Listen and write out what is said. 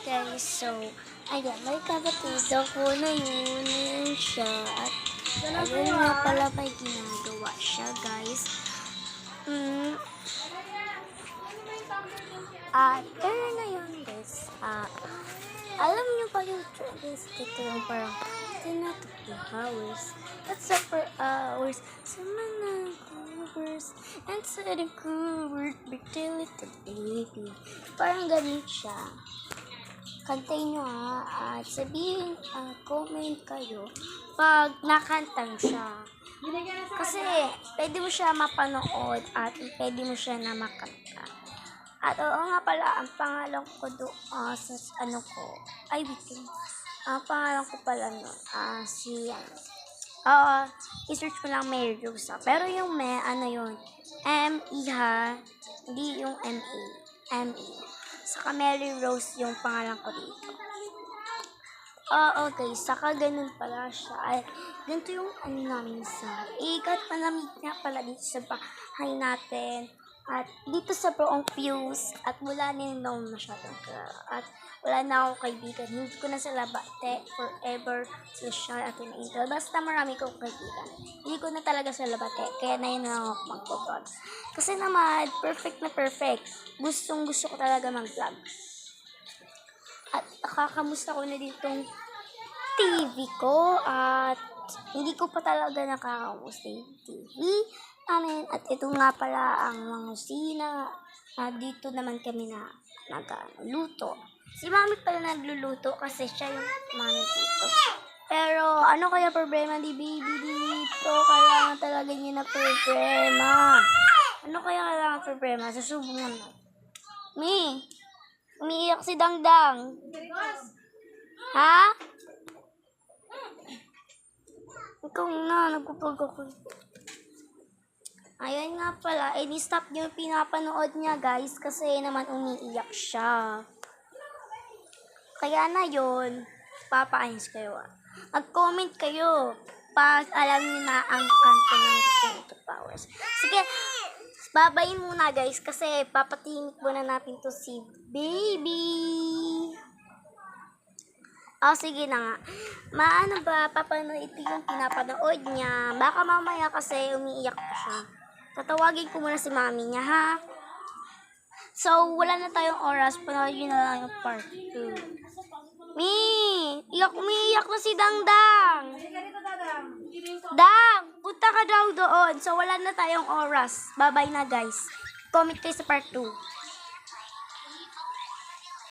guys, so, ayan, may kapatid ako na yun siya. At ayun nga pala may ginagawa siya, guys. Pero ngayon, guys, alam niyo pa yung guys, dito yung parang, not the hours, that's super hours, sama na hours, and sa the covered, bigtil ito, baby. Parang ganun siya. Kantayin nyo at sabihin, comment kayo pag nakantang siya. Kasi pwede mo siya mapanood at pwede mo siya na makanta. At oo nga pala, ang pangalan ko doon sa ano ko, ay wait, ang pangalan ko pala nun, i-search mo lang Mary Rosa. Pero yung ano yun, M-E ha, hindi yung M-A, M-E. Saka Mary Rose yung pangalan ko dito. Okay, saka ganun pala siya. Ay, ganito yung ano namin sa ikat malamig nga pala dito sa bahay natin. At dito sa buong views at wala na yung masyadong at wala na akong kaibigan. Hindi ko na sila bate forever si Shai at yung Angel. Basta marami kong kaibigan. Hindi ko na talaga sila bate. Kaya na yun lang ako mag-vlog. Kasi naman, perfect na perfect. Gustong gusto ko talaga mag-vlog. At nakakamusta ko na ditong TV ko. At hindi ko pa talaga nakakamusta yung TV namin. At ito nga pala ang mga kusina. Dito naman kami na nagluto. Si mami pala nagluluto kasi siya yung mami dito. Pero ano kaya problema ni baby dito? Kailangan talaga niya na problema. Ano kaya kailangan problema? Susubungan mo. Umiiyak si Dangdang. Ha? Ikaw na, nagpupag ako. Ayun nga pala, ni-stop niyo yung pinapanood niya, guys, kasi naman umiiyak siya. Kaya na yun, papaayos kayo. Mag-comment kayo pag alam niyo na ang kanto ng 22 powers. Sige, babayin muna, guys, kasi papatingin muna natin to si baby. Sige na nga. Maano ba, papanood ito yung pinapanood niya. Baka mamaya kasi umiiyak pa siya. Tatawagin ko muna si mami niya, ha? So, wala na tayong oras. Panoodin na lang yung part 2. Umiiyak na si Dangdang. Dang, punta ka daw doon. So, wala na tayong oras. Bye-bye na, guys. Comment kayo sa part 2.